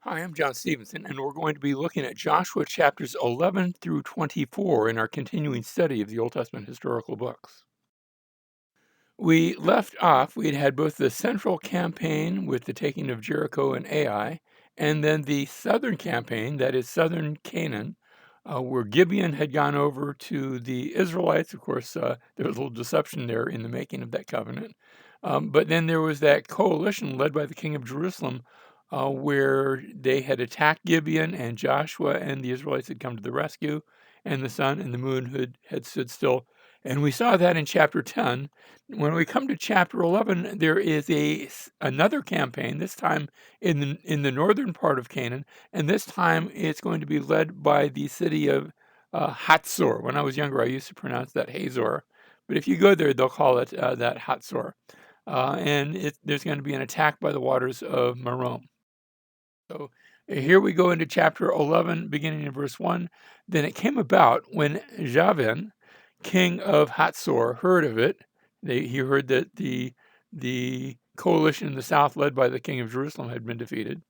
Hi, I'm John Stevenson, and we're going to be looking at Joshua chapters 11 through 24 in our continuing study of the Old Testament historical books. We left off, we had had both the central campaign with the taking of Jericho and Ai, and then the southern campaign, that is southern Canaan, where Gibeon had gone over to the Israelites. Of course, there was a little deception there in the making of that covenant. But then there was that coalition led by the king of Jerusalem, where they had attacked Gibeon, and Joshua and the Israelites had come to the rescue, and the sun and the moon had stood still. And we saw that in chapter 10. When we come to chapter 11, there is another campaign, this time in the northern part of Canaan, and this time it's going to be led by the city of Hatzor. When I was younger, I used to pronounce that Hazor, but if you go there, they'll call it that Hatzor. And there's going to be an attack by the waters of Merom. So here we go into chapter 11, beginning in verse 1. Then it came about when Javan, king of Hatzor, heard of it. He heard that the coalition in the south, led by the king of Jerusalem, had been defeated.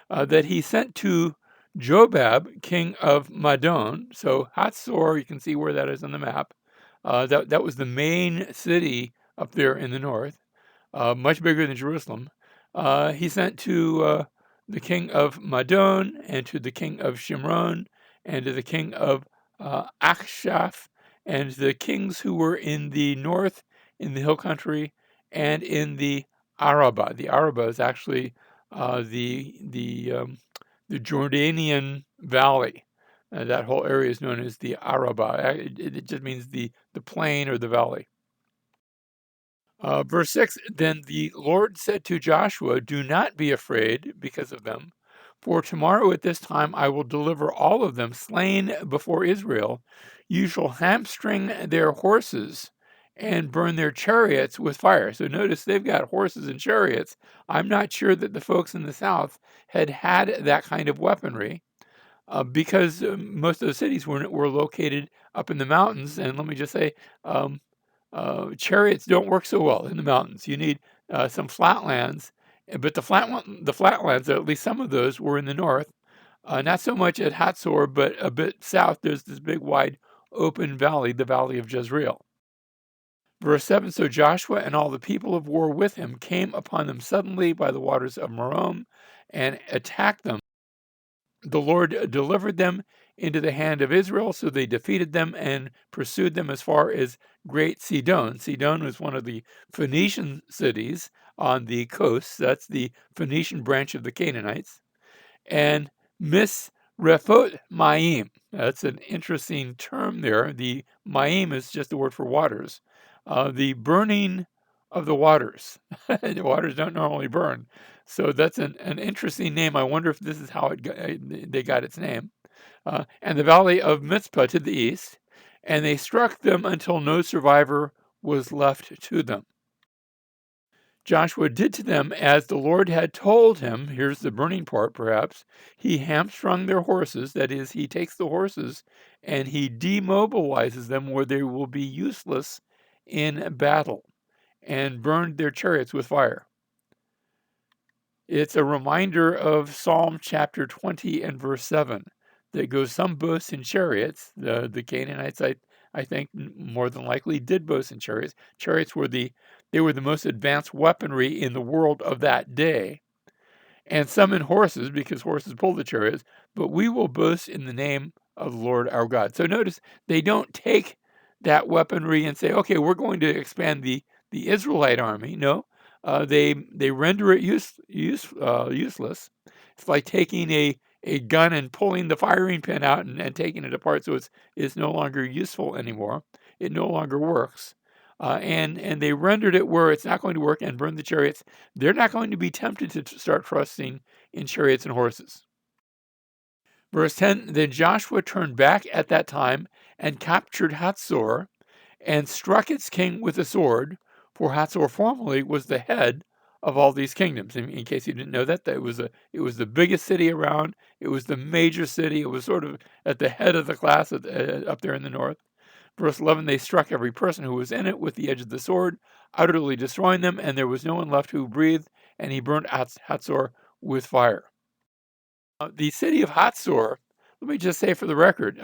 That he sent to Jobab, king of Madon. So Hatzor, you can see where that is on the map. That was the main city up there in the north, much bigger than Jerusalem. He sent to the king of Madon, and to the king of Shimron, and to the king of Achshaph, and the kings who were in the north, in the hill country, and in the Arabah. The Arabah is actually the Jordanian Valley. That whole area is known as the Arabah. It just means the plain or the valley. Verse 6, then the Lord said to Joshua, do not be afraid because of them, for tomorrow at this time I will deliver all of them slain before Israel. You shall hamstring their horses and burn their chariots with fire. So notice they've got horses and chariots. I'm not sure that the folks in the south had that kind of weaponry, because most of the cities were located up in the mountains. And let me just say, um, chariots don't work so well in the mountains. You need some flatlands, but the flatlands, at least some of those, were in the north. Not so much at Hatzor, but a bit south. There's this big, wide, open valley, the valley of Jezreel. Verse 7, so Joshua and all the people of war with him came upon them suddenly by the waters of Merom and attacked them. The Lord delivered them into the hand of Israel, so they defeated them and pursued them as far as Great Sidon. Sidon was one of the Phoenician cities on the coast. That's the Phoenician branch of the Canaanites. And Misrephot Maim. That's an interesting term there. The Maim is just the word for waters. The burning of the waters. The waters don't normally burn. So that's an interesting name. I wonder if this is how they got its name. And the valley of Mizpah to the east. And they struck them until no survivor was left to them. Joshua did to them as the Lord had told him. Here's the burning part, perhaps. He hamstrung their horses. That is, he takes the horses and he demobilizes them where they will be useless in battle, and burned their chariots with fire. It's a reminder of Psalm chapter 20 and verse 7 that goes, some boast in chariots. The Canaanites, I think, more than likely did boast in chariots. Chariots were the most advanced weaponry in the world of that day. And some in horses, because horses pull the chariots, but we will boast in the name of the Lord our God. So notice they don't take that weaponry and say, okay, we're going to expand the Israelite army. No, they render it useless. It's like taking a gun and pulling the firing pin out and taking it apart, so it's no longer useful anymore. It no longer works. And they rendered it where it's not going to work and burned the chariots. They're not going to be tempted to start trusting in chariots and horses. Verse 10, then Joshua turned back at that time and captured Hatzor and struck its king with a sword, for Hatzor formerly was the head of all these kingdoms. In case you didn't know that, it was the biggest city around. It was the major city. It was sort of at the head of the class up there in the north. Verse 11, they struck every person who was in it with the edge of the sword, utterly destroying them, and there was no one left who breathed, and he burned Hatzor with fire. The city of Hatzor, let me just say for the record,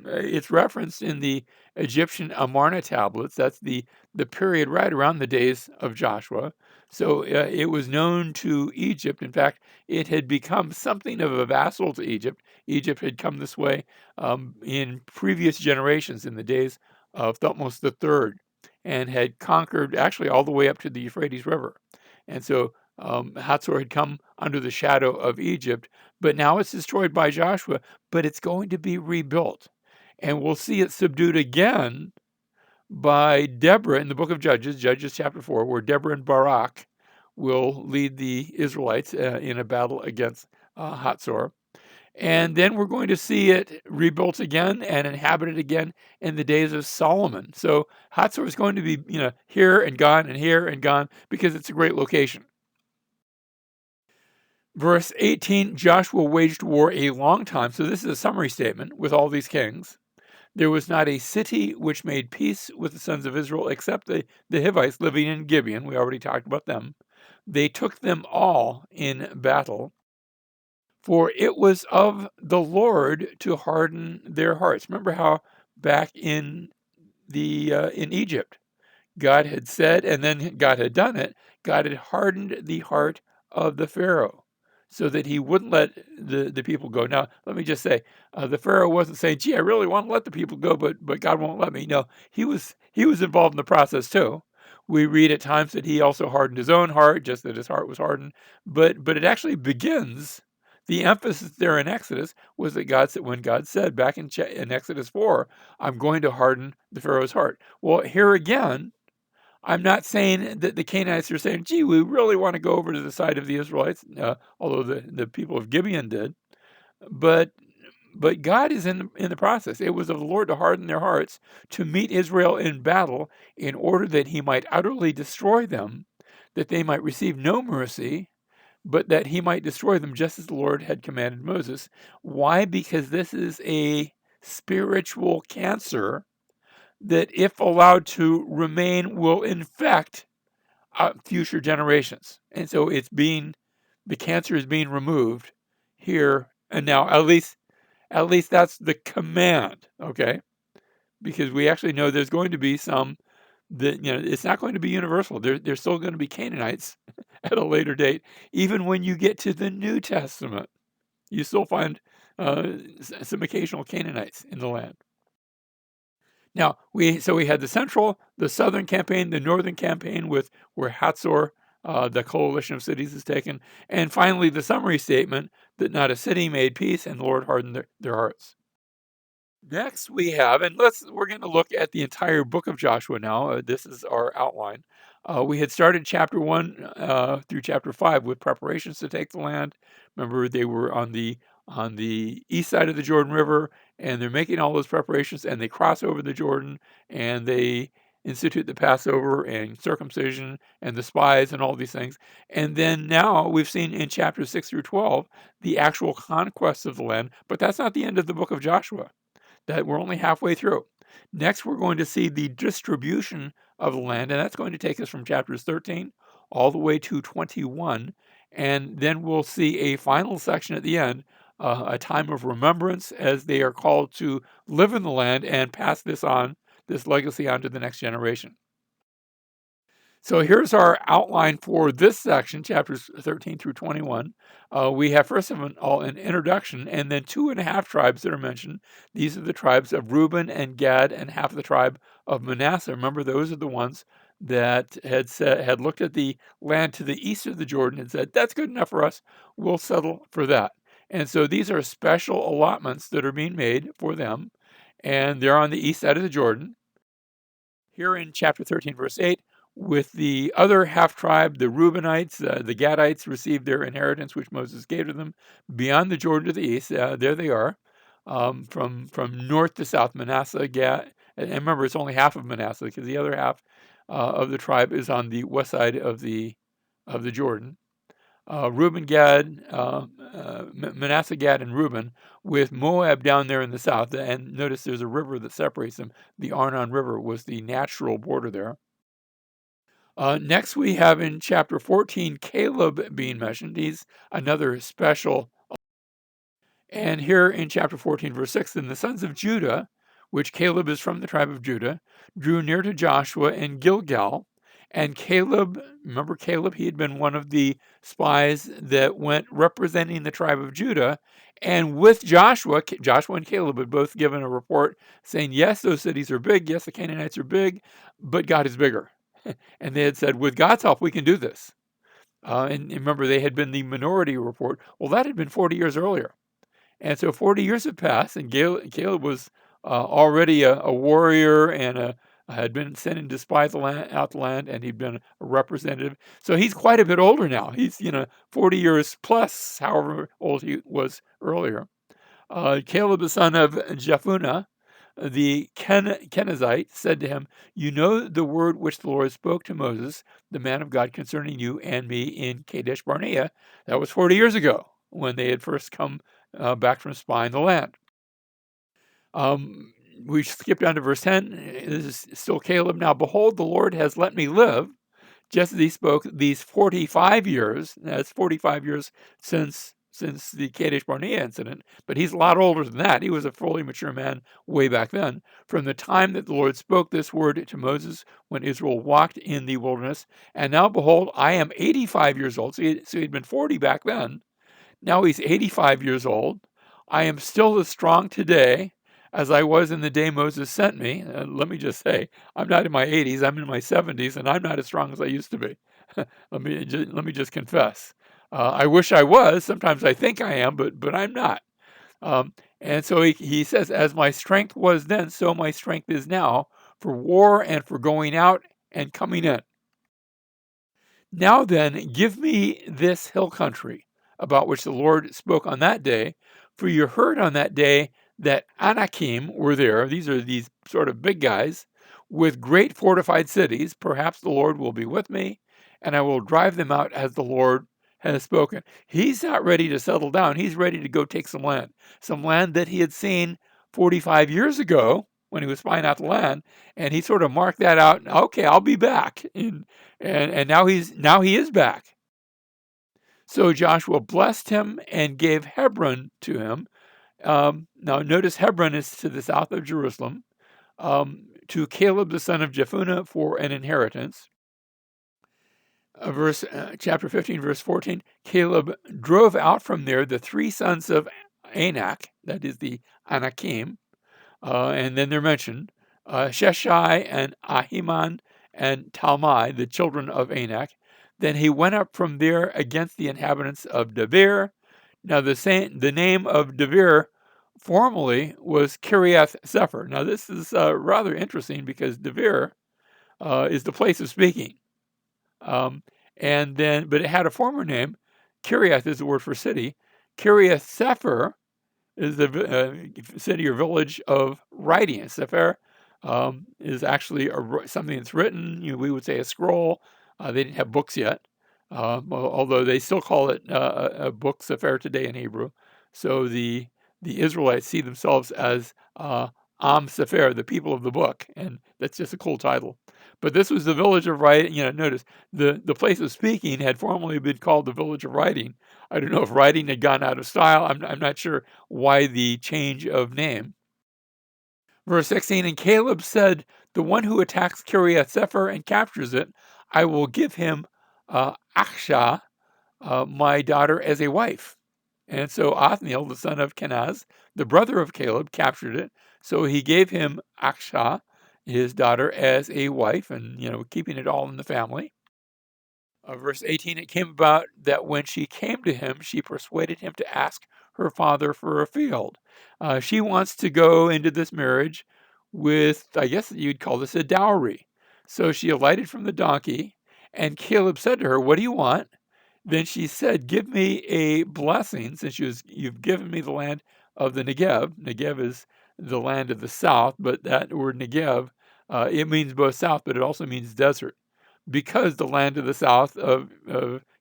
it's referenced in the Egyptian Amarna tablets. That's the period right around the days of Joshua. So it was known to Egypt. In fact, it had become something of a vassal to Egypt. Egypt had come this way in previous generations, in the days of Thutmose III, and had conquered actually all the way up to the Euphrates River. And so Hatzor had come under the shadow of Egypt, but now it's destroyed by Joshua, but it's going to be rebuilt. And we'll see it subdued again by Deborah in the book of Judges, Judges chapter 4, where Deborah and Barak will lead the Israelites in a battle against Hatzor. And then we're going to see it rebuilt again and inhabited again in the days of Solomon. So Hatzor is going to be, here and gone and here and gone because it's a great location. Verse 18, Joshua waged war a long time. So this is a summary statement with all these kings. There was not a city which made peace with the sons of Israel except the Hivites living in Gibeon. We already talked about them. They took them all in battle, for it was of the Lord to harden their hearts. Remember how back in in Egypt, God had said, and then God had done it. God had hardened the heart of the Pharaoh so that he wouldn't let the people go. Now, let me just say, the Pharaoh wasn't saying, gee, I really want to let the people go, but God won't let me. No, he was involved in the process too. We read at times that he also hardened his own heart, just that his heart was hardened. But it actually begins, the emphasis there in Exodus was that God said, when God said back in Exodus 4, I'm going to harden the Pharaoh's heart. Well, here again, I'm not saying that the Canaanites are saying, gee, we really want to go over to the side of the Israelites, although the people of Gibeon did. But God is in the process. It was of the Lord to harden their hearts to meet Israel in battle in order that he might utterly destroy them, that they might receive no mercy, but that he might destroy them just as the Lord had commanded Moses. Why? Because this is a spiritual cancer that, if allowed to remain, will infect future generations. And so the cancer is being removed here and now. At least that's the command, okay? Because we actually know there's going to be some that, it's not going to be universal. There's still going to be Canaanites at a later date. Even when you get to the New Testament, you still find some occasional Canaanites in the land. Now, we had the southern campaign, the northern campaign where Hatzor, the coalition of cities, is taken, and finally the summary statement that not a city made peace and the Lord hardened their hearts. Next, we have, and we're going to look at the entire book of Joshua now. This is our outline. We had started chapter 1 through chapter 5 with preparations to take the land. Remember, they were on the east side of the Jordan River, and they're making all those preparations, and they cross over the Jordan, and they institute the Passover and circumcision and the spies and all these things. And then now we've seen in chapters 6 through 12 the actual conquest of the land, but that's not the end of the book of Joshua. That we're only halfway through. Next, we're going to see the distribution of the land, and that's going to take us from chapters 13 all the way to 21. And then we'll see a final section at the end, a time of remembrance as they are called to live in the land and pass this legacy on to the next generation. So here's our outline for this section, chapters 13 through 21. We have, first of all, an introduction, and then 2.5 tribes that are mentioned. These are the tribes of Reuben and Gad, and half of the tribe of Manasseh. Remember, those are the ones that had looked at the land to the east of the Jordan and said, that's good enough for us. We'll settle for that. And so these are special allotments that are being made for them, and they're on the east side of the Jordan. Here in chapter 13, verse 8, with the other half tribe, the Reubenites, the Gadites received their inheritance, which Moses gave to them beyond the Jordan to the east. There they are, from north to south, Manasseh, Gad. And remember, it's only half of Manasseh because the other half of the tribe is on the west side of the Jordan. Reuben, Gad, Manasseh, Gad, and Reuben, with Moab down there in the south. And notice there's a river that separates them. The Arnon River was the natural border there. Next, we have in chapter 14 Caleb being mentioned. He's another special And here in chapter 14, verse 6, then the sons of Judah, which Caleb is from the tribe of Judah, drew near to Joshua in Gilgal. And Caleb, remember Caleb, he had been one of the spies that went representing the tribe of Judah. And with Joshua, Joshua and Caleb had both given a report saying, yes, those cities are big. Yes, the Canaanites are big, but God is bigger. And they had said, with God's help, we can do this. And remember, they had been the minority report. Well, that had been 40 years earlier. And so 40 years had passed, and Caleb was already a warrior and had been sent in to spy out the land, and he'd been a representative. So he's quite a bit older now. He's 40 years plus, however old he was earlier. Caleb, the son of Jephunneh, the Kenizzite, said to him, you know the word which the Lord spoke to Moses, the man of God, concerning you and me in Kadesh Barnea. That was 40 years ago when they had first come back from spying the land. We skip down to verse 10. This is still Caleb. Now, behold, the Lord has let me live, just as he spoke, these 45 years. That's 45 years since the Kadesh Barnea incident, but he's a lot older than that. He was a fully mature man way back then. From the time that the Lord spoke this word to Moses when Israel walked in the wilderness, and now, behold, I am 85 years old. So he'd been 40 back then. Now he's 85 years old. I am still as strong today as I was in the day Moses sent me. Let me just say, I'm not in my 80s, I'm in my 70s, and I'm not as strong as I used to be. let me just confess. I wish I was. Sometimes I think I am, but I'm not. And so he says, as my strength was then, so my strength is now for war and for going out and coming in. Now then, give me this hill country about which the Lord spoke on that day, for you heard on that day that Anakim were there. These are these sort of big guys with great fortified cities. Perhaps the Lord will be with me, and I will drive them out as the Lord has spoken. He's not ready to settle down. He's ready to go take some land that he had seen 45 years ago when he was spying out the land, and he sort of marked that out. Okay, I'll be back, and now he is back. So Joshua blessed him and gave Hebron to him. Now notice Hebron is to the south of Jerusalem, to Caleb the son of Jephunneh for an inheritance. Chapter 15, verse 14, Caleb drove out from there the three sons of Anak, that is the Anakim, and then they're mentioned, Sheshai and Ahiman and Talmai, the children of Anak. Then he went up from there against the inhabitants of Debir. Now the name of Debir formerly was Kiriath Sefer. Now this is rather interesting because Debir is the place of speaking. But it had a former name. Kiriath is the word for city. Kiriath Sefer is the city or village of writing. Sefer is actually something that's written. We would say a scroll. They didn't have books yet, although they still call it a book, Sefer, today in Hebrew. So the Israelites see themselves as Am Sefer, the people of the book, and that's just a cool title. But this was the village of writing. Notice the place of speaking had formerly been called the village of writing. I don't know if writing had gone out of style. I'm not sure why the change of name. Verse 16, and Caleb said, the one who attacks Kiriath Sefer and captures it, I will give him Achshah, my daughter, as a wife. And so Othniel, the son of Kenaz, the brother of Caleb, captured it. So he gave him Achshah, his daughter, as a wife, and, keeping it all in the family. Verse 18, it came about that when she came to him, she persuaded him to ask her father for a field. She wants to go into this marriage with, I guess you'd call this a dowry. So she alighted from the donkey, and Caleb said to her, what do you want? Then she said, give me a blessing, since you've given me the land of the Negev. Negev is the land of the south, but that word Negev, it means both south, but it also means desert, because the land of the south of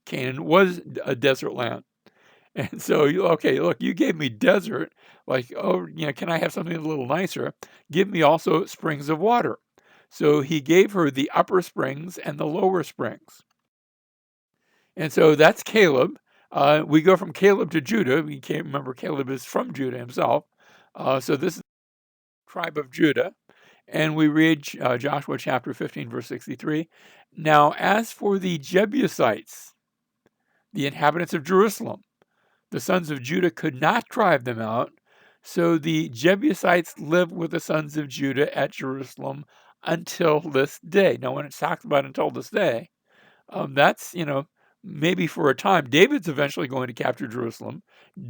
Canaan was a desert land. And so, okay, look, you gave me desert, can I have something a little nicer? Give me also springs of water. So he gave her the upper springs and the lower springs. And so that's Caleb. We go from Caleb to Judah. We can't remember Caleb is from Judah himself. So this is the tribe of Judah. And we read Joshua chapter 15, verse 63. Now, as for the Jebusites, the inhabitants of Jerusalem, the sons of Judah could not drive them out. So the Jebusites live with the sons of Judah at Jerusalem until this day. Now, when it talks about until this day, that's, maybe for a time. David's eventually going to capture Jerusalem.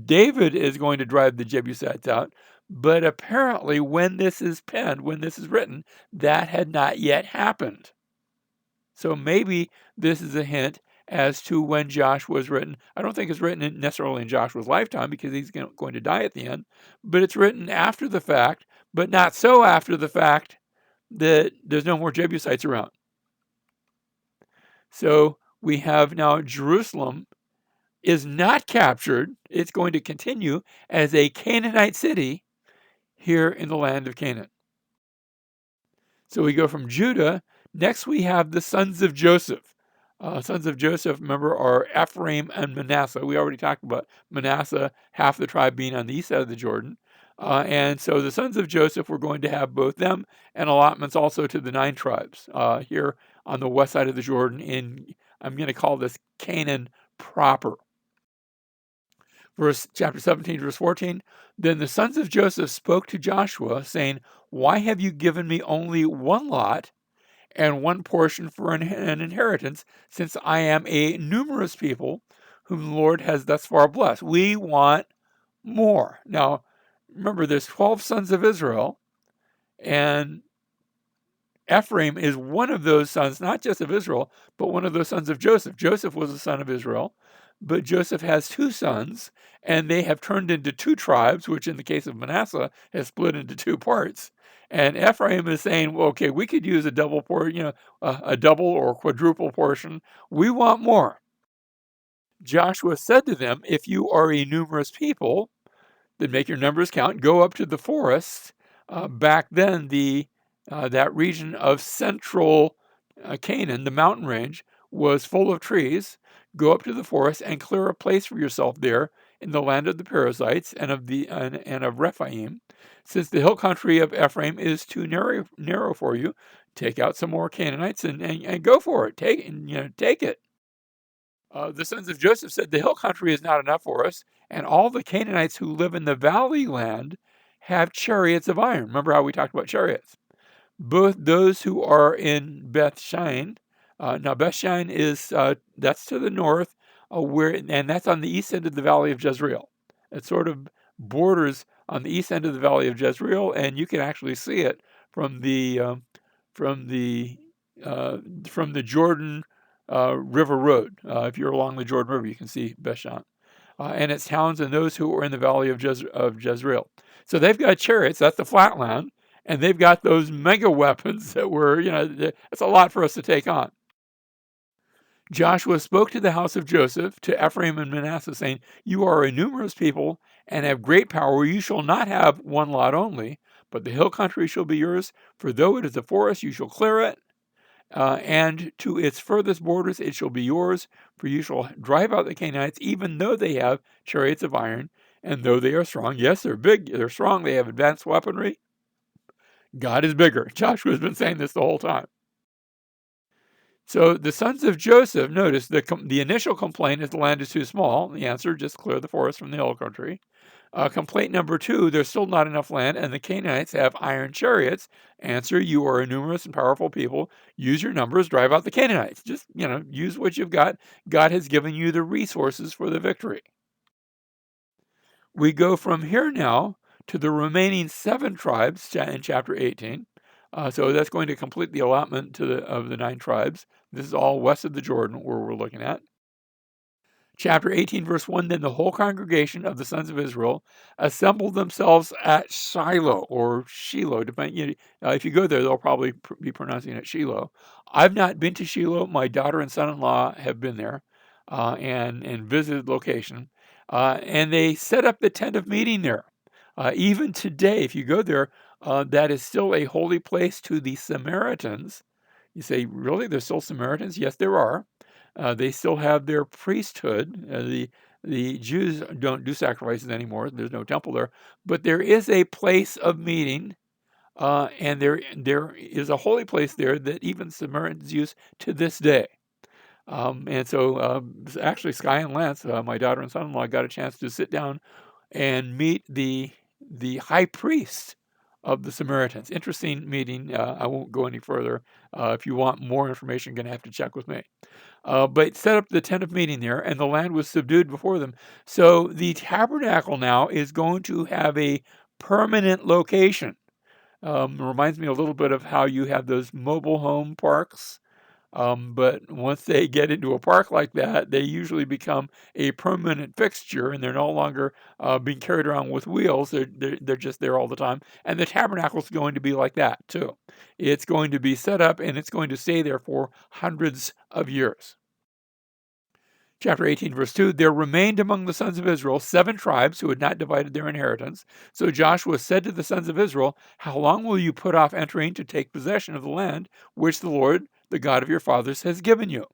David is going to drive the Jebusites out. But apparently, when this is penned, when this is written, that had not yet happened. So maybe this is a hint as to when Joshua was written. I don't think it's written necessarily in Joshua's lifetime because he's going to die at the end, but it's written after the fact, but not so after the fact that there's no more Jebusites around. So we have now Jerusalem is not captured. It's going to continue as a Canaanite city here in the land of Canaan. So we go from Judah. Next, we have the sons of Joseph. Sons of Joseph, remember, are Ephraim and Manasseh. We already talked about Manasseh, half the tribe being on the east side of the Jordan. And so the sons of Joseph, we're going to have both them and allotments also to the 9 tribes here on the west side of the Jordan I'm going to call this Canaan proper. Chapter 17, verse 14. Then the sons of Joseph spoke to Joshua, saying, why have you given me only one lot and one portion for an inheritance, since I am a numerous people whom the Lord has thus far blessed? We want more. Now, remember, there's 12 sons of Israel, and Ephraim is one of those sons, not just of Israel, but one of those sons of Joseph. Joseph was a son of Israel, but Joseph has 2 sons, and they have turned into 2 tribes, which in the case of Manasseh has split into 2 parts. And Ephraim is saying, well, okay, we could use a double a double or quadruple portion. We want more. Joshua said to them, if you are a numerous people, then make your numbers count. Go up to the forests. Back then, that region of central Canaan, the mountain range, was full of trees. Go up to the forest and clear a place for yourself there in the land of the Perizzites and of Rephaim. Since the hill country of Ephraim is too narrow for you, take out some more Canaanites and go for it. Take it. The sons of Joseph said, the hill country is not enough for us, and all the Canaanites who live in the valley land have chariots of iron. Remember how we talked about chariots? Both those who are in Beth Shean. Now Beth Shean is that's to the north, and that's on the east end of the valley of Jezreel. It sort of borders on the east end of the valley of Jezreel, and you can actually see it from the Jordan River Road. If you're along the Jordan River, you can see Beth Shean. And its towns and those who are in the valley of Jezreel. So they've got chariots. That's the flatland. And they've got those mega weapons that were, it's a lot for us to take on. Joshua spoke to the house of Joseph, to Ephraim and Manasseh, saying, you are a numerous people and have great power. You shall not have one lot only, but the hill country shall be yours. For though it is a forest, you shall clear it. And to its furthest borders it shall be yours. For you shall drive out the Canaanites, even though they have chariots of iron, and though they are strong. Yes, they're big, they're strong, they have advanced weaponry. God is bigger. Joshua's been saying this the whole time. So the sons of Joseph, notice the initial complaint is the land is too small. The answer, just clear the forest from the hill country. Complaint number 2, there's still not enough land, and the Canaanites have iron chariots. Answer, you are a numerous and powerful people. Use your numbers, drive out the Canaanites. Just, use what you've got. God has given you the resources for the victory. We go from here now to the remaining 7 tribes in chapter 18. So that's going to complete the allotment of the 9 tribes. This is all west of the Jordan where we're looking at. Chapter 18, verse 1, then the whole congregation of the sons of Israel assembled themselves at Shiloh, or Shiloh, depending. If you go there, they'll probably be pronouncing it Shiloh. I've not been to Shiloh. My daughter and son-in-law have been there and visited the location. And they set up the tent of meeting there. Even today, if you go there, that is still a holy place to the Samaritans. You say, really? There's still Samaritans? Yes, there are. They still have their priesthood. The Jews don't do sacrifices anymore. There's no temple there, but there is a place of meeting, and there is a holy place there that even Samaritans use to this day. And so actually, Sky and Lance, my daughter and son-in-law, got a chance to sit down and meet the high priest of the Samaritans. Interesting meeting. I won't go any further. If you want more information, you're going to have to check with me. But set up the tent of meeting there, and the land was subdued before them. So the tabernacle now is going to have a permanent location. Reminds me a little bit of how you have those mobile home parks. But once they get into a park like that, they usually become a permanent fixture, and they're no longer being carried around with wheels. They're just there all the time. And the tabernacle is going to be like that too. It's going to be set up, and it's going to stay there for hundreds of years. Chapter 18, verse 2, there remained among the sons of Israel 7 tribes who had not divided their inheritance. So Joshua said to the sons of Israel, how long will you put off entering to take possession of the land which the Lord, the God of your fathers, has given you?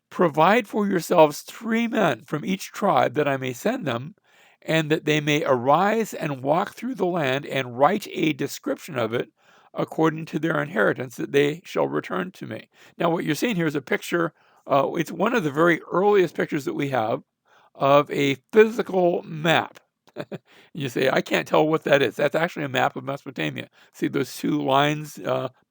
Provide for yourselves 3 men from each tribe that I may send them, and that they may arise and walk through the land and write a description of it according to their inheritance, that they shall return to me. Now, what you're seeing here is a picture. It's one of the very earliest pictures that we have of a physical map. You say, I can't tell what that is. That's actually a map of Mesopotamia. See those 2 lines,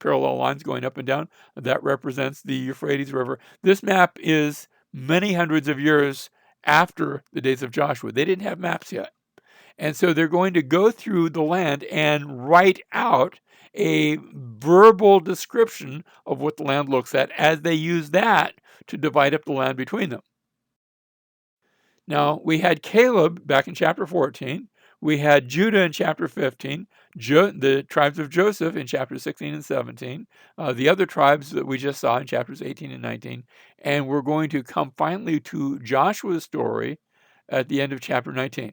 parallel lines going up and down? That represents the Euphrates River. This map is many hundreds of years after the days of Joshua. They didn't have maps yet. And so they're going to go through the land and write out a verbal description of what the land looks at as they use that to divide up the land between them. Now, we had Caleb back in chapter 14. We had Judah in chapter 15, the tribes of Joseph in chapters 16 and 17, the other tribes that we just saw in chapters 18 and 19. And we're going to come finally to Joshua's story at the end of chapter 19.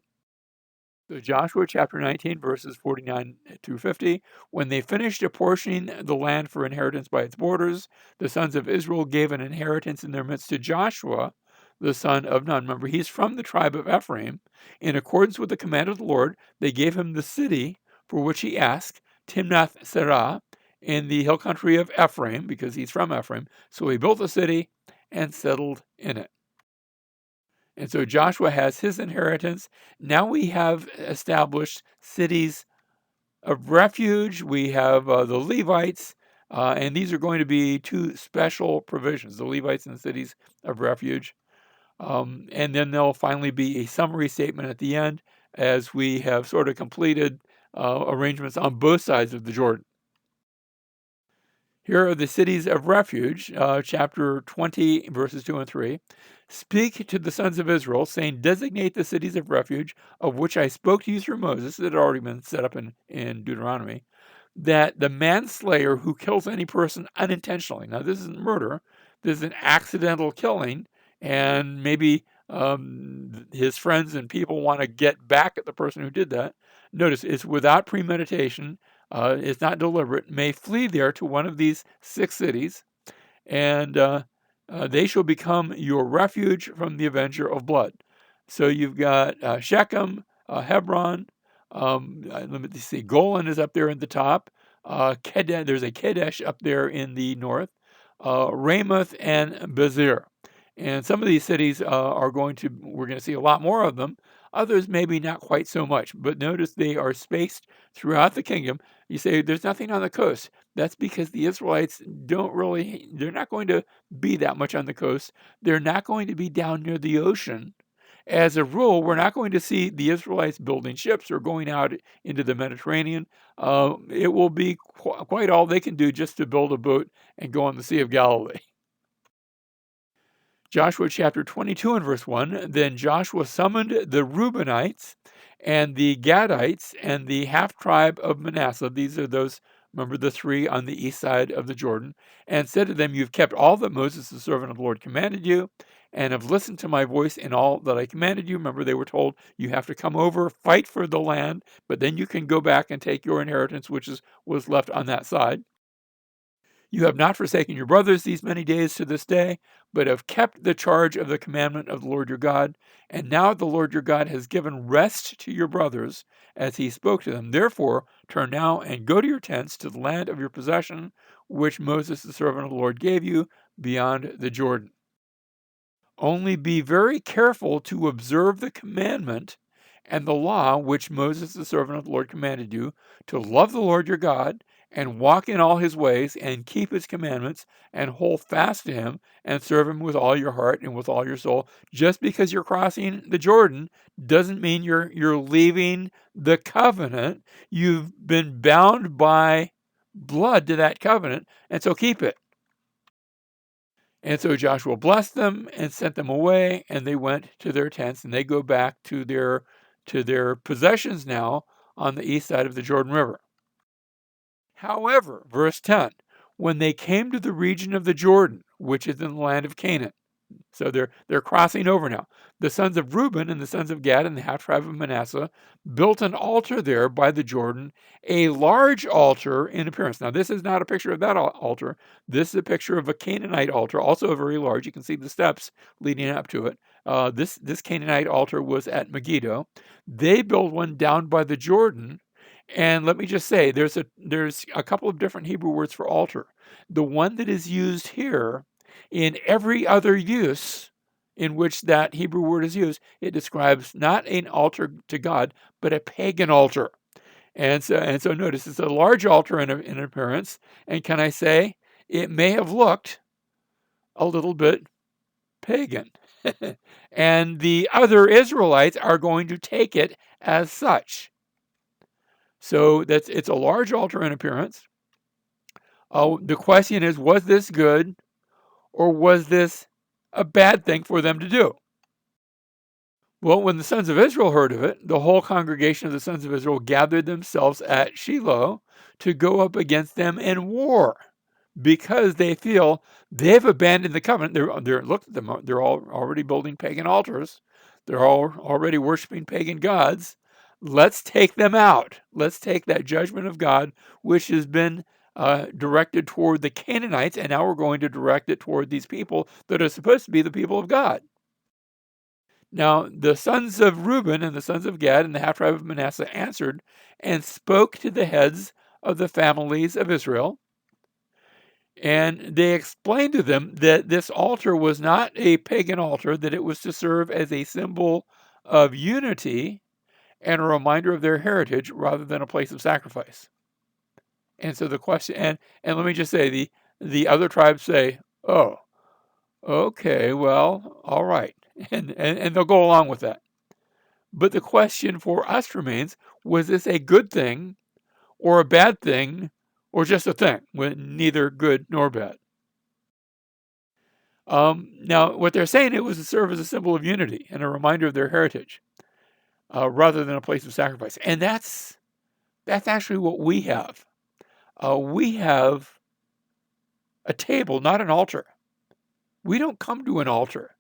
So Joshua chapter 19, verses 49 through 50. When they finished apportioning the land for inheritance by its borders, the sons of Israel gave an inheritance in their midst to Joshua, the son of Nun. Remember, he's from the tribe of Ephraim. In accordance with the command of the Lord, they gave him the city for which he asked, Timnath Serah, in the hill country of Ephraim, because he's from Ephraim. So he built a city and settled in it. And so Joshua has his inheritance. Now we have established cities of refuge. We have the Levites, and these are going to be 2 special provisions, the Levites and the cities of refuge. And then there'll finally be a summary statement at the end as we have sort of completed arrangements on both sides of the Jordan. Here are the cities of refuge, chapter 20, verses 2 and 3. Speak to the sons of Israel, saying, designate the cities of refuge of which I spoke to you through Moses, that had already been set up in Deuteronomy, that the manslayer who kills any person unintentionally, now this isn't murder, this is an accidental killing, and maybe his friends and people want to get back at the person who did that. Notice, it's without premeditation, it's not deliberate, may flee there to one of these 6 cities, and they shall become your refuge from the avenger of blood. So you've got Shechem, Hebron, let me see, Golan is up there in the top. There's a Kadesh up there in the north, Ramoth and Bezer. And some of these cities we're going to see a lot more of them. Others maybe not quite so much, but notice they are spaced throughout the kingdom. You say there's nothing on the coast. That's because the Israelites they're not going to be that much on the coast. They're not going to be down near the ocean. As a rule, we're not going to see the Israelites building ships or going out into the Mediterranean. It will be quite all they can do just to build a boat and go on the Sea of Galilee. Joshua chapter 22 and verse 1, then Joshua summoned the Reubenites and the Gadites and the half-tribe of Manasseh. These are those, remember, the 3 on the east side of the Jordan, and said to them, you've kept all that Moses, the servant of the Lord, commanded you, and have listened to my voice in all that I commanded you. Remember, they were told, you have to come over, fight for the land, but then you can go back and take your inheritance, which was left on that side. You have not forsaken your brothers these many days to this day, but have kept the charge of the commandment of the Lord your God. And now the Lord your God has given rest to your brothers as he spoke to them. Therefore, turn now and go to your tents to the land of your possession, which Moses, the servant of the Lord, gave you beyond the Jordan. Only be very careful to observe the commandment and the law which Moses, the servant of the Lord, commanded you, to love the Lord your God and walk in all his ways and keep his commandments and hold fast to him and serve him with all your heart and with all your soul. Just because you're crossing the Jordan doesn't mean you're leaving the covenant. You've been bound by blood to that covenant, and so keep it. And so Joshua blessed them and sent them away, and they went to their tents, and they go back to their possessions now on the east side of the Jordan River. However, verse 10, when they came to the region of the Jordan, which is in the land of Canaan, so they're crossing over now. The sons of Reuben and the sons of Gad and the half tribe of Manasseh built an altar there by the Jordan, a large altar in appearance. Now, this is not a picture of that altar. This is a picture of a Canaanite altar, also very large. You can see the steps leading up to it. This Canaanite altar was at Megiddo. They built one down by the Jordan. And let me just say, there's a couple of different Hebrew words for altar. The one that is used here in every other use in which that Hebrew word is used, it describes not an altar to God, but a pagan altar. And so notice it's a large altar in appearance. And can I say, it may have looked a little bit pagan. And the other Israelites are going to take it as such. So it's a large altar in appearance. The question is, was this good? Or was this a bad thing for them to do? Well, when the sons of Israel heard of it, the whole congregation of the sons of Israel gathered themselves at Shiloh to go up against them in war, because they feel they've abandoned the covenant. Look at them; they're all already building pagan altars. They're all already worshiping pagan gods. Let's take them out. Let's take that judgment of God, which has been directed toward the Canaanites, and now we're going to direct it toward these people that are supposed to be the people of God. Now, the sons of Reuben and the sons of Gad and the half tribe of Manasseh answered and spoke to the heads of the families of Israel. And they explained to them that this altar was not a pagan altar, that it was to serve as a symbol of unity and a reminder of their heritage rather than a place of sacrifice. And so the question, and let me just say, the other tribes say, oh, okay, well, all right. And they'll go along with that. But the question for us remains, was this a good thing or a bad thing or just a thing, neither good nor bad? Now, what they're saying, it was to serve as a symbol of unity and a reminder of their heritage rather than a place of sacrifice. And that's actually what we have. We have a table, not an altar. We don't come to an altar.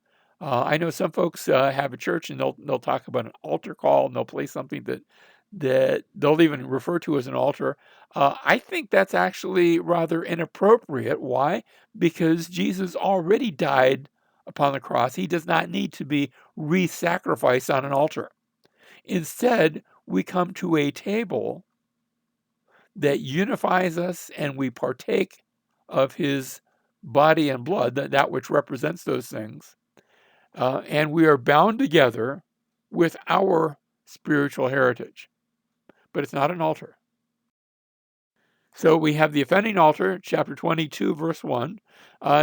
I know some folks have a church and they'll talk about an altar call, and they'll play something that they'll even refer to as an altar. I think that's actually rather inappropriate. Why? Because Jesus already died upon the cross. He does not need to be re-sacrificed on an altar. Instead, we come to a table that unifies us, and we partake of his body and blood, that which represents those things. And we are bound together with our spiritual heritage. But it's not an altar. So we have the offending altar, chapter 22, verse 1.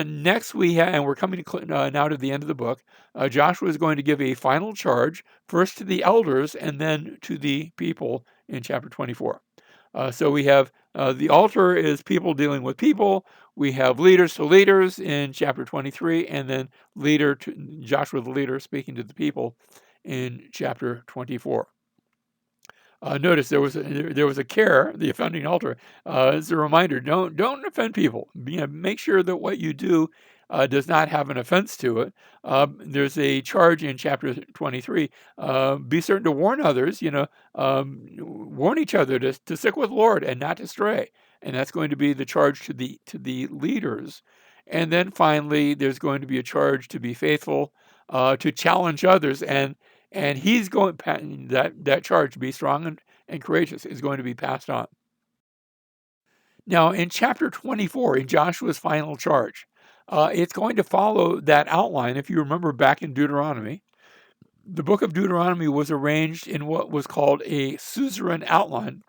Next we have, and we're coming now to the end of the book, Joshua is going to give a final charge, first to the elders and then to the people in chapter 24. So we have the altar is people dealing with people. We have leaders to leaders in chapter 23, and then Joshua the leader speaking to the people in chapter 24. Notice there was a care, the offending altar. As a reminder, don't offend people. Make sure that what you do does not have an offense to it. There's a charge in chapter 23. Be certain to warn others. Warn each other to stick with the Lord and not to stray. and that's going to be the charge to the leaders. And then finally, there's going to be a charge to be faithful, to challenge others, and he's going that charge to be strong and courageous is going to be passed on. Now, in chapter 24, in Joshua's final charge, it's going to follow that outline. If you remember back in Deuteronomy, the book of Deuteronomy was arranged in what was called a suzerain outline.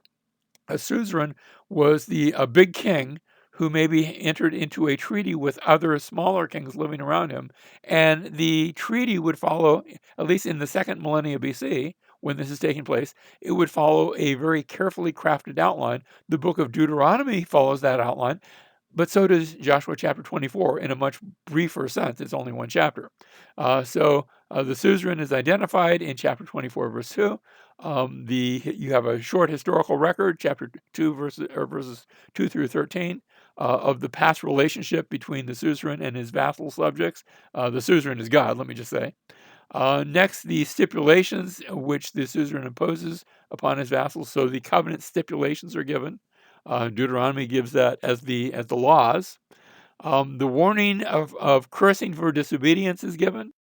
A suzerain was a big king who maybe entered into a treaty with other smaller kings living around him, and the treaty would follow, at least in the second millennia BC, when this is taking place, it would follow a very carefully crafted outline. The book of Deuteronomy follows that outline, but so does Joshua chapter 24 in a much briefer sense. It's only one chapter. The suzerain is identified in chapter 24, verse 2. You have a short historical record, chapter 2, verses 2 through 13, of the past relationship between the suzerain and his vassal subjects. The suzerain is God, let me just say. Next, the stipulations which the suzerain imposes upon his vassals. So the covenant stipulations are given. Deuteronomy gives that as the laws. The warning of cursing for disobedience is given.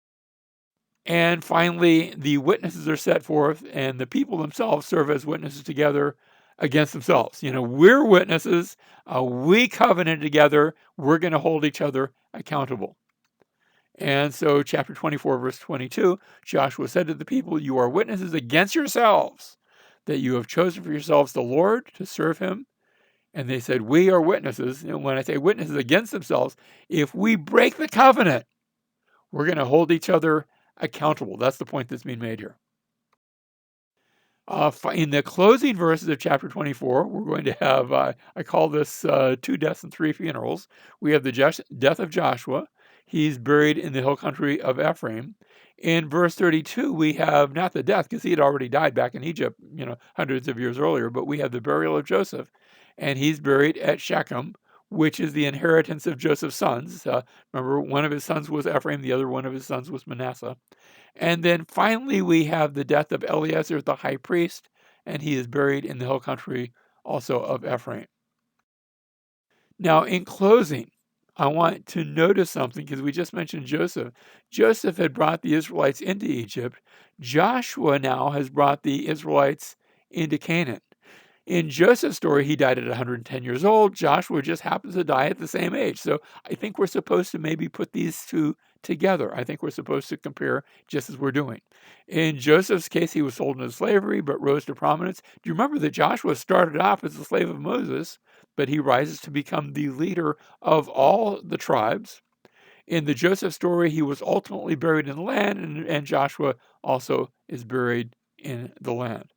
And finally, the witnesses are set forth, and the people themselves serve as witnesses together against themselves. We're witnesses. We covenanted together. We're going to hold each other accountable. And so, chapter 24, verse 22, Joshua said to the people, "You are witnesses against yourselves that you have chosen for yourselves the Lord to serve him." And they said, "We are witnesses." And when I say witnesses against themselves, if we break the covenant, we're going to hold each other accountable. That's the point that's being made here. In the closing verses of chapter 24, we're going to have, I call this 2 deaths and 3 funerals. We have the death of Joshua. He's buried in the hill country of Ephraim. In verse 32, we have not the death, because he had already died back in Egypt, hundreds of years earlier, but we have the burial of Joseph, and he's buried at Shechem, which is the inheritance of Joseph's sons. Remember, one of his sons was Ephraim, the other one of his sons was Manasseh. And then finally, we have the death of Eleazar, the high priest, and he is buried in the hill country also of Ephraim. Now, in closing, I want to notice something, because we just mentioned Joseph. Joseph had brought the Israelites into Egypt. Joshua now has brought the Israelites into Canaan. In Joseph's story, he died at 110 years old. Joshua just happens to die at the same age. So I think we're supposed to maybe put these two together. I think we're supposed to compare just as we're doing. In Joseph's case, he was sold into slavery but rose to prominence. Do you remember that Joshua started off as a slave of Moses, but he rises to become the leader of all the tribes? In the Joseph story, he was ultimately buried in the land, and Joshua also is buried in the land.